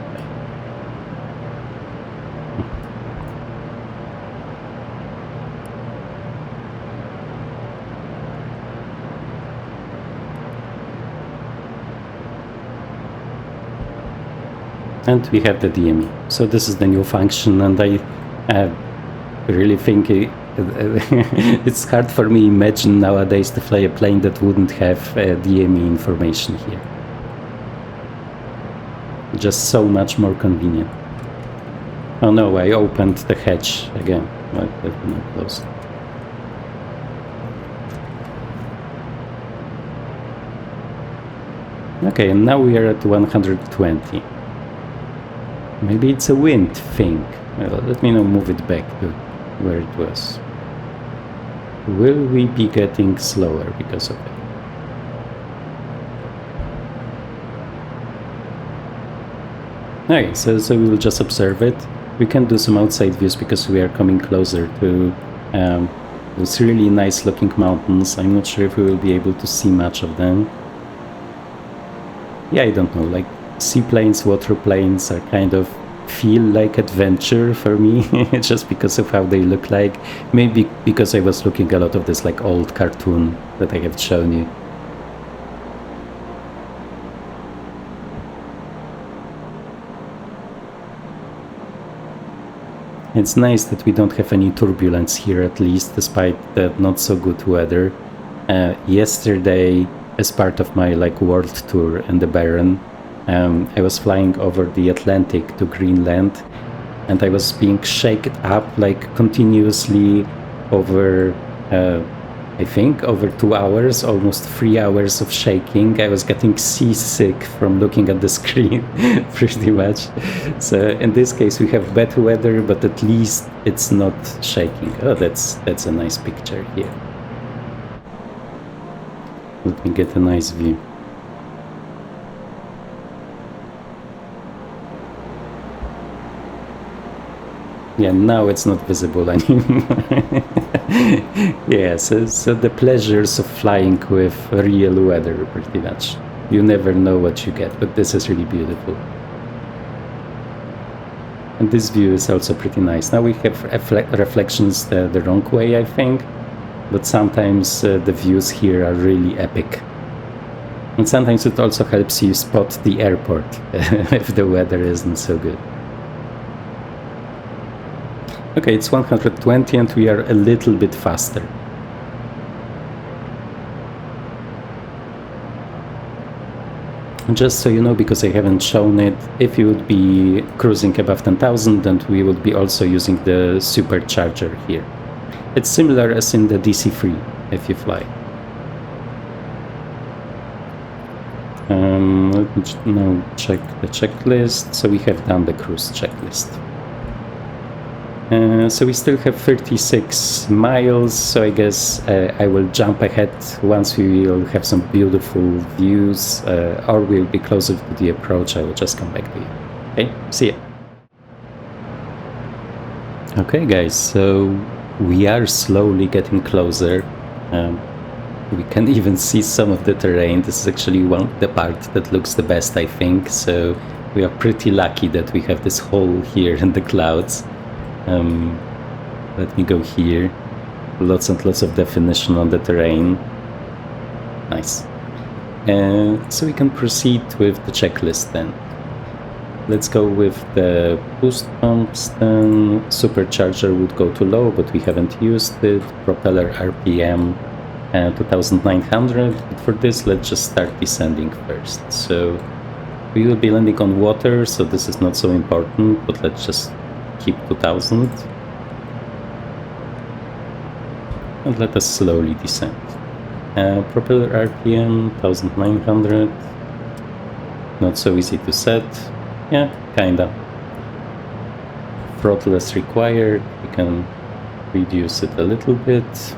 And we have the DME. So this is the new function, and I really think it's hard for me to imagine nowadays to fly a plane that wouldn't have DME information here. Just so much more convenient. Oh no, I opened the hatch again. Let me close. Okay, and now we are at 120. Maybe it's a wind thing. Well, let me now move it back to where it was. Will we be getting slower because of it? Okay, so we will just observe it. We can do some outside views because we are coming closer to those really nice looking mountains. I'm not sure if we will be able to see much of them. Yeah, I don't know, like seaplanes, water planes are kind of feel like adventure for me, just because of how they look like. Maybe because I was looking a lot of this like old cartoon that I have shown you. It's nice that we don't have any turbulence here, at least, despite the not so good weather. Yesterday, as part of my like world tour in the Barren, I was flying over the Atlantic to Greenland, and I was being shaken up like continuously over I think over 2 hours, almost 3 hours of shaking. I was getting seasick from looking at the screen pretty much. So in this case we have bad weather, but at least it's not shaking. Oh, that's a nice picture here. Let me get a nice view. Yeah, now it's not visible anymore. Yeah, so the pleasures of flying with real weather, pretty much. You never know what you get, but this is really beautiful. And this view is also pretty nice. Now we have reflections the wrong way, I think, but sometimes the views here are really epic. And sometimes it also helps you spot the airport if the weather isn't so good. Okay, it's 120 and we are a little bit faster. Just so you know, because I haven't shown it, if you would be cruising above 10,000, then we would be also using the supercharger here. It's similar as in the DC-3 if you fly. Let me now check the checklist. So we have done the cruise checklist. So we still have 36 miles, so I guess I will jump ahead once we will have some beautiful views, or we'll be closer to the approach. I will just come back to you. Okay, see ya. Okay guys, so we are slowly getting closer. We can even see some of the terrain. This is actually the part that looks the best, I think, so we are pretty lucky that we have this hole here in the clouds. Let me go here. Lots and lots of definition on the terrain. Nice. So we can proceed with the checklist then. Let's go with the boost pumps then. Supercharger would go to low, but we haven't used it. Propeller RPM 2900. But for this, let's just start descending first. So we will be landing on water, so this is not so important, but let's just keep 2000 and let us slowly descend. Propeller RPM 1900, not so easy to set. Yeah, kinda. Throttle is required, we can reduce it a little bit,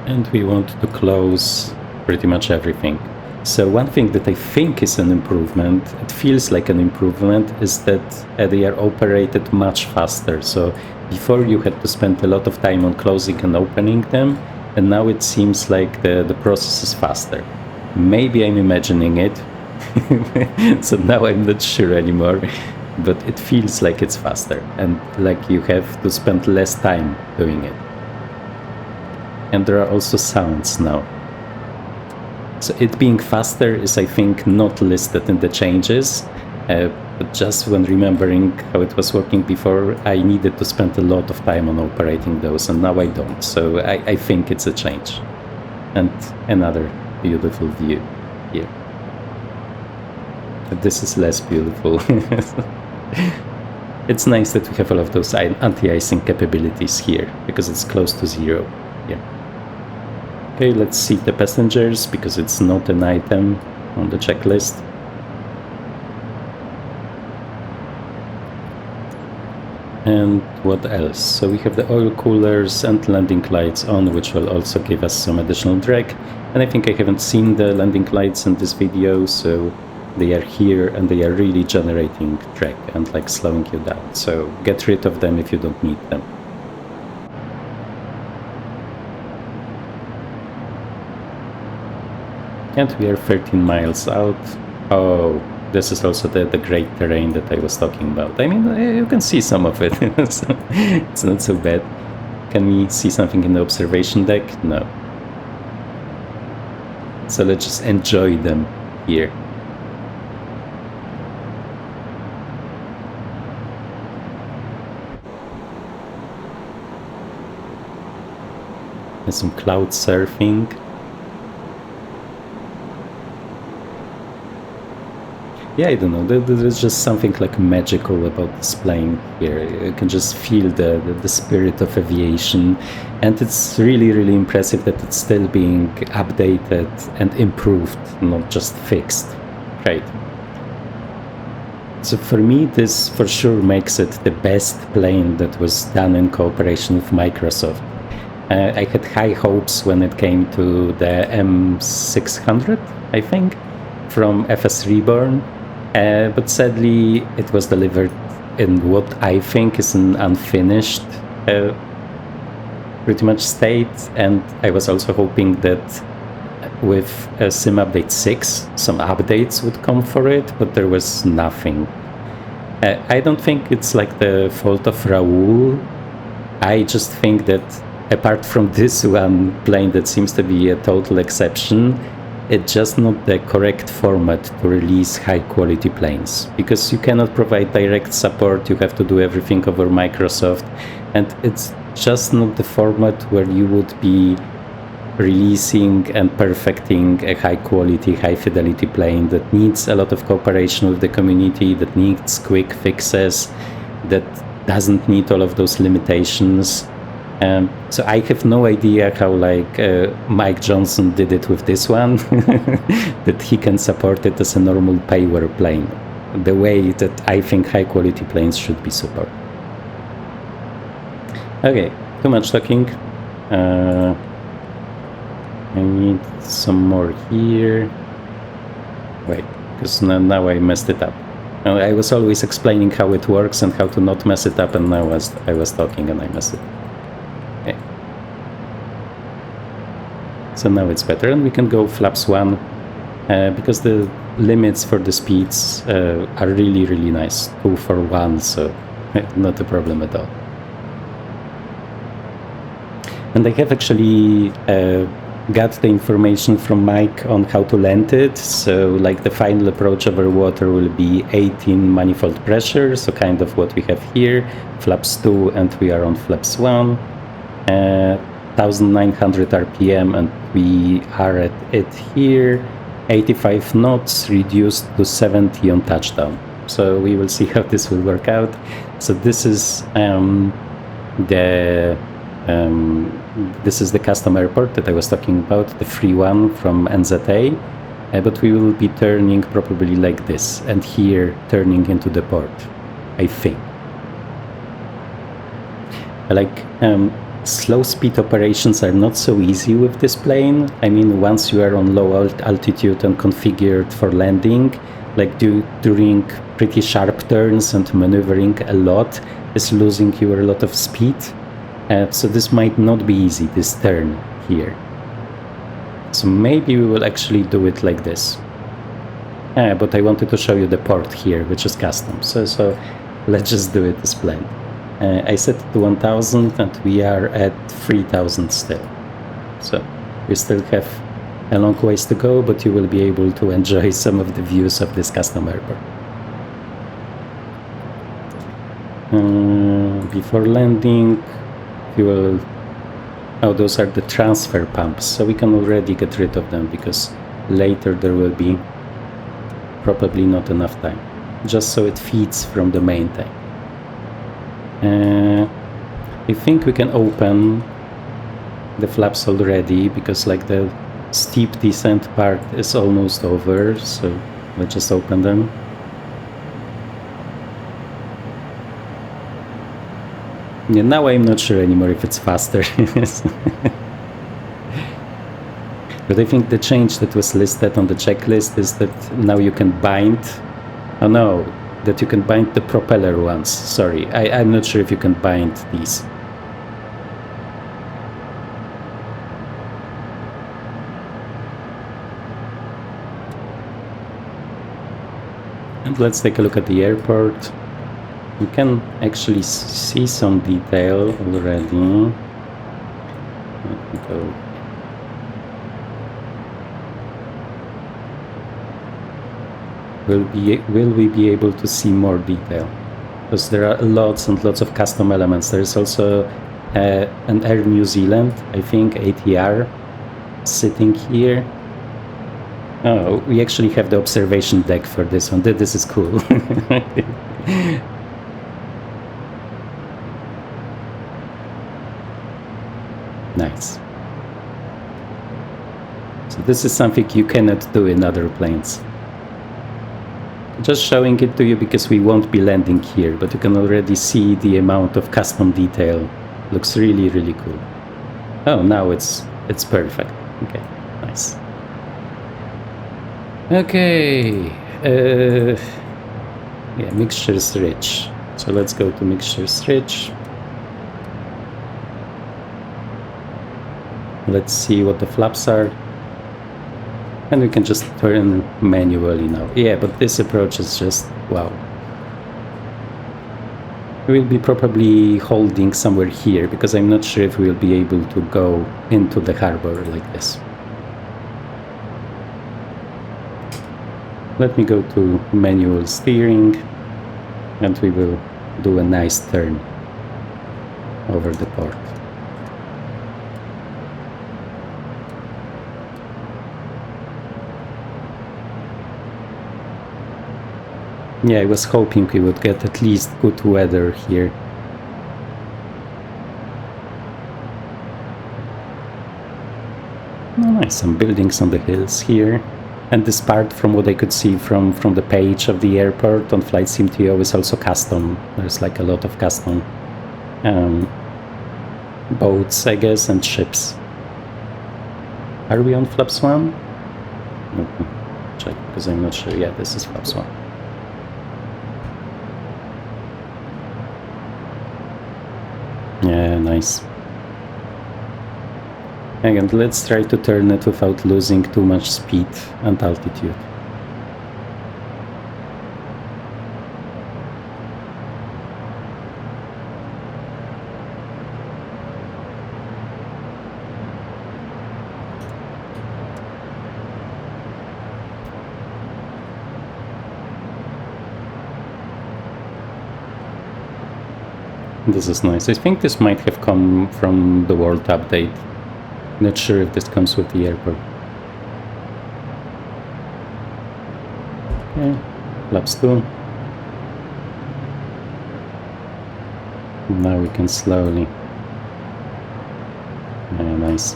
and we want to close pretty much everything. So one thing that I think is an improvement, it feels like an improvement, is that they are operated much faster. So before you had to spend a lot of time on closing and opening them, and now it seems like the process is faster. Maybe I'm imagining it, so now I'm not sure anymore, but it feels like it's faster and like you have to spend less time doing it. And there are also sounds now. So it being faster is, I think, not listed in the changes, but just when remembering how it was working before, I needed to spend a lot of time on operating those, and now I don't. So I think it's a change. And another beautiful view here. But this is less beautiful. It's nice that we have all of those anti-icing capabilities here, because it's close to zero here. Okay, let's see the passengers, because it's not an item on the checklist. And what else? So we have the oil coolers and landing lights on, which will also give us some additional drag. And I think I haven't seen the landing lights in this video, so they are here and they are really generating drag and like slowing you down. So get rid of them if you don't need them. And we are 13 miles out. Oh, this is also the great terrain that I was talking about. I mean, you can see some of it, so it's not so bad. Can we see something in the observation deck? No. So let's just enjoy them here. And some cloud surfing. Yeah, I don't know, there's just something like magical about this plane here. You can just feel the spirit of aviation, and it's really, really impressive that it's still being updated and improved, not just fixed, right? So for me, this for sure makes it the best plane that was done in cooperation with Microsoft. I had high hopes when it came to the M600, I think, from FS Reborn. But sadly, it was delivered in what I think is an unfinished pretty much state, and I was also hoping that with Sim Update 6 some updates would come for it, but there was nothing. I don't think it's like the fault of Raoul. I just think that apart from this one plane that seems to be a total exception, it's just not the correct format to release high-quality planes, because you cannot provide direct support, you have to do everything over Microsoft, and it's just not the format where you would be releasing and perfecting a high-quality, high-fidelity plane that needs a lot of cooperation with the community, that needs quick fixes, that doesn't need all of those limitations. So I have no idea how Mike Johnson did it with this one, that he can support it as a normal payware plane, the way that I think high quality planes should be supported. Okay, too much talking. I need some more here. Wait, because now I messed it up. I was always explaining how it works and how to not mess it up, and now I was talking and I messed it up. Okay. So now it's better, and we can go flaps 1 because the limits for the speeds are really, really nice. 2 for 1, so not a problem at all. And I have actually got the information from Mike on how to land it. So like the final approach over water will be 18 manifold pressure, so kind of what we have here, flaps 2, and we are on flaps 1. 1900 RPM, and we are at it here. 85 knots reduced to 70 on touchdown. So we will see how this will work out. So this is this is the custom airport that I was talking about, the free one from NZA, but we will be turning probably like this, and here turning into the port, I think. Like slow speed operations are not so easy with this plane. I mean, once you are on low altitude and configured for landing, like during pretty sharp turns and maneuvering a lot is losing you a lot of speed. So this might not be easy, this turn here. So maybe we will actually do it like this. But I wanted to show you the port here, which is custom. So let's just do it as planned. I set it to 1000 and we are at 3000 still. So we still have a long ways to go, but you will be able to enjoy some of the views of this custom airport. Before landing, fuel. Oh, those are the transfer pumps, so we can already get rid of them because later there will be probably not enough time, just so it feeds from the main tank. I think we can open the flaps already because like the steep descent part is almost over, so let's just open them. Yeah, now I'm not sure anymore if it's faster. But I think the change that was listed on the checklist is that now you can bind... Oh no, that you can bind the propeller ones. Sorry, I'm not sure if you can bind these. And let's take a look at the airport. You can actually see some detail already. Let me go. Will we be able to see more detail? Because there are lots and lots of custom elements. There is also an Air New Zealand, I think, ATR, sitting here. Oh, we actually have the observation deck for this one. This is cool. Nice. So this is something you cannot do in other planes. Just showing it to you because we won't be landing here, but you can already see the amount of custom detail. Looks really, really cool. Oh, now it's perfect. Okay, nice. Okay, yeah, mixtures rich. So let's go to mixtures rich. Let's see what the flaps are. And we can just turn manually now. Yeah, but this approach is just, wow. We'll be probably holding somewhere here because I'm not sure if we'll be able to go into the harbor like this. Let me go to manual steering and we will do a nice turn over the port. Yeah, I was hoping we would get at least good weather here. Oh, nice, some buildings on the hills here. And this part, from what I could see from the page of the airport on Flight Sim2O, is also custom. There's like a lot of custom boats, I guess, and ships. Are we on Flaps 1? Check, because I'm not sure. Yeah, this is Flaps 1. Yeah, nice. Again, let's try to turn it without losing too much speed and altitude. This is nice. I think this might have come from the world update. Not sure if this comes with the airport. Okay, flaps 2. Now we can slowly. Yeah, nice.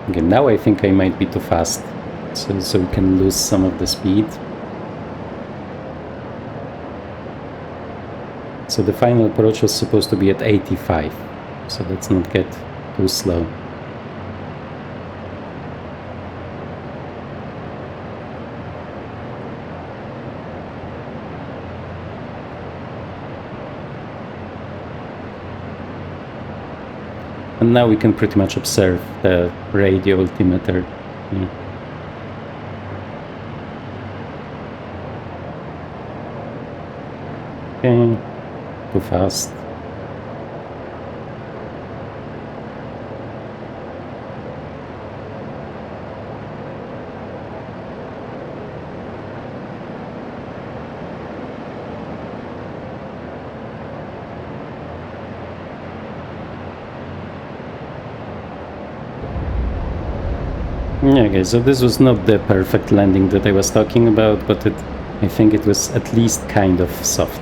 Okay, now I think I might be too fast, so we can lose some of the speed. So the final approach was supposed to be at 85, so let's not get too slow. And now we can pretty much observe the radio altimeter. Yeah. Okay, too fast. Yeah, okay, so this was not the perfect landing that I was talking about, but I think it was at least kind of soft.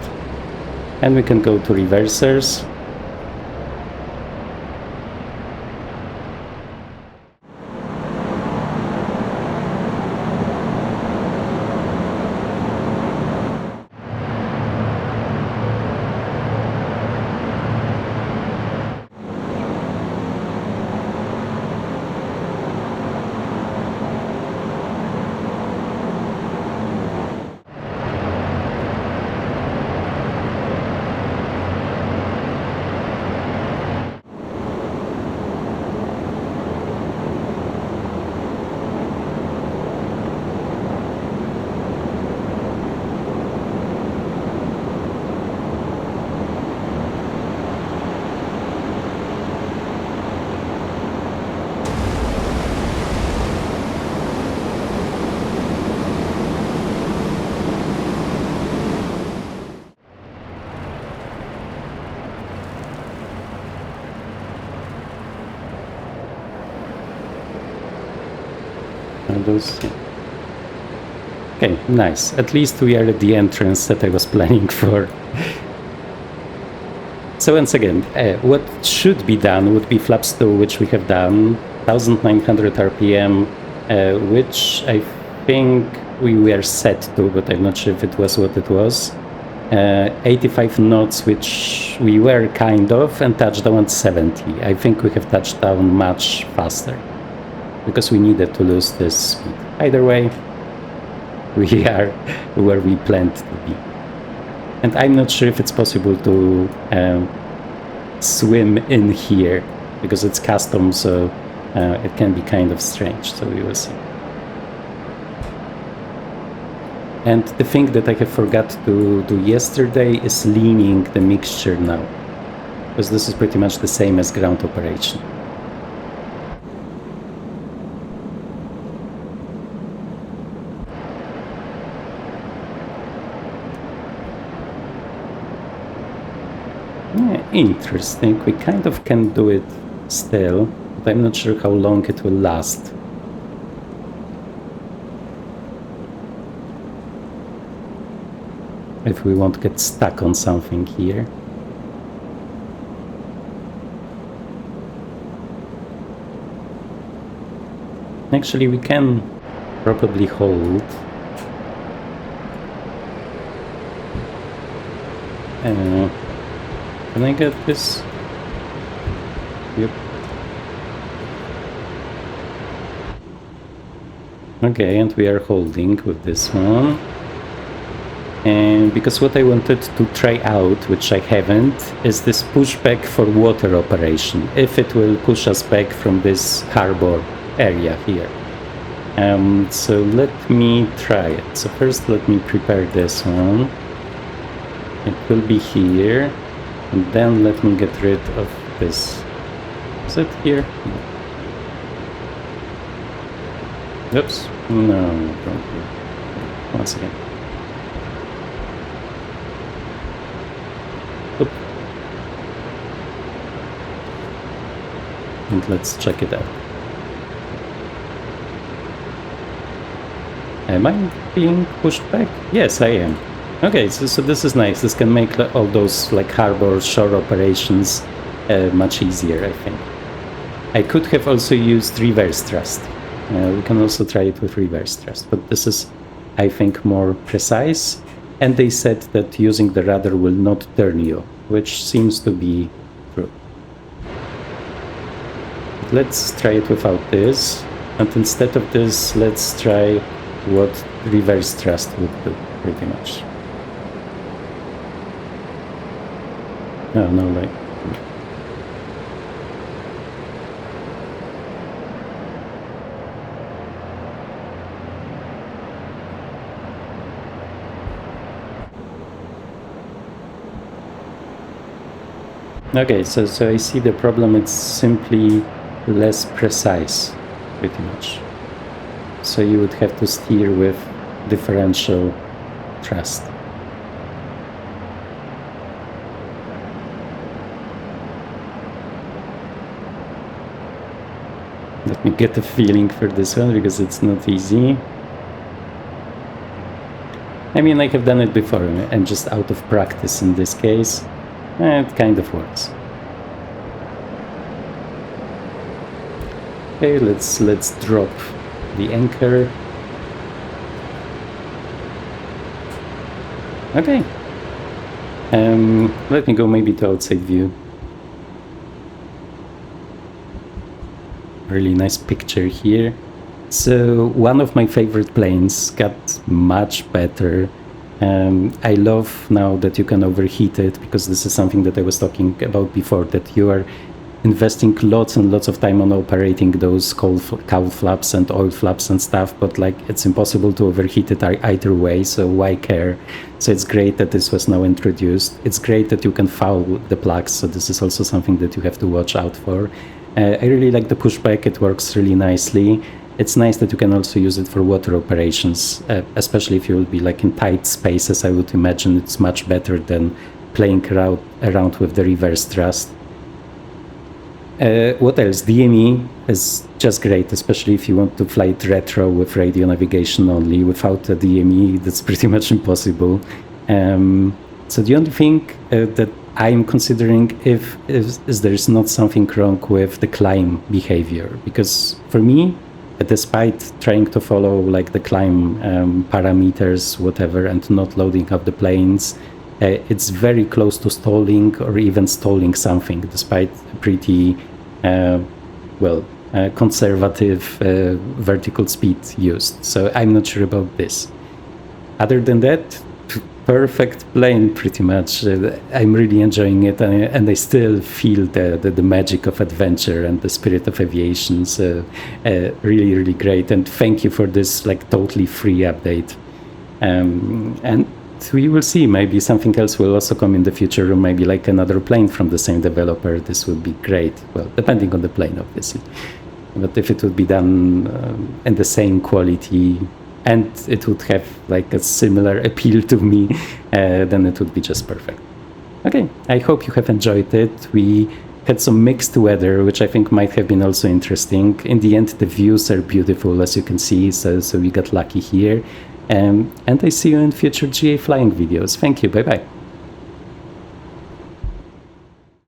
And we can go to reversers. Are those? Yeah. Okay, nice. At least we are at the entrance that I was planning for. So once again, what should be done would be flaps 2, which we have done, 1900 RPM, which I think we were set to, but I'm not sure if it was what it was. 85 knots, which we were kind of, and touchdown at 70. I think we have touched down much faster, because we needed to lose this speed. Either way, we are where we planned to be. And I'm not sure if it's possible to swim in here, because it's custom, so it can be kind of strange, so we will see. And the thing that I have forgot to do yesterday is leaning the mixture now, because this is pretty much the same as ground operation. Yeah, interesting. We kind of can do it still, but I'm not sure how long it will last. If we won't get stuck on something here. Actually, we can probably hold. Can I get this? Yep. Okay, and we are holding with this one. And because what I wanted to try out, which I haven't, is this pushback for water operation, if it will push us back from this harbor area here. So let me try it. So first let me prepare this one. It will be here, and then let me get rid of this. Is it here? Oops. No, don't do it. Once again. Oop. And let's check it out. Am I being pushed back? Yes, I am. Okay, so this is nice. This can make all those like harbor shore operations much easier, I think. I could have also used reverse thrust. We can also try it with reverse thrust, but this is, I think, more precise. And they said that using the rudder will not turn you, which seems to be true. But let's try it without this. And instead of this, let's try what reverse thrust would do, pretty much. No, right. Okay, so I see the problem. It's simply less precise, pretty much. So you would have to steer with differential thrust. Let me get a feeling for this one, because it's not easy. I mean, I have done it before, and just out of practice in this case. It kind of works. Okay, let's drop the anchor. Okay. Let me go maybe to outside view. Really nice picture here. So one of my favorite planes got much better. I love now that you can overheat it, because this is something that I was talking about before, that you are investing lots and lots of time on operating those cowl flaps and oil flaps and stuff, but like it's impossible to overheat it either way, so why care? So it's great that this was now introduced. It's great that you can foul the plugs, so this is also something that you have to watch out for. I really like the pushback, it works really nicely. It's nice that you can also use it for water operations, especially if you will be like in tight spaces. I would imagine it's much better than playing around with the reverse thrust. What else? DME is just great, especially if you want to fly it retro with radio navigation only. Without a DME, that's pretty much impossible. So the only thing that I'm considering is there's not something wrong with the climb behavior, because for me, despite trying to follow like the climb parameters, whatever, and not loading up the planes, it's very close to stalling or even stalling something, despite pretty conservative vertical speed used. So I'm not sure about this. Other than that, perfect plane, pretty much. I'm really enjoying it, and I still feel the magic of adventure and the spirit of aviation. So really, really great. And thank you for this like totally free update. And we will see. Maybe something else will also come in the future, or maybe like another plane from the same developer. This would be great. Well, depending on the plane, obviously. But if it would be done in the same quality, and it would have like a similar appeal to me, then it would be just perfect. Okay, I hope you have enjoyed it. We had some mixed weather, which I think might have been also interesting. In the end, the views are beautiful, as you can see, so we got lucky here. And I see you in future GA flying videos. Thank you, bye-bye.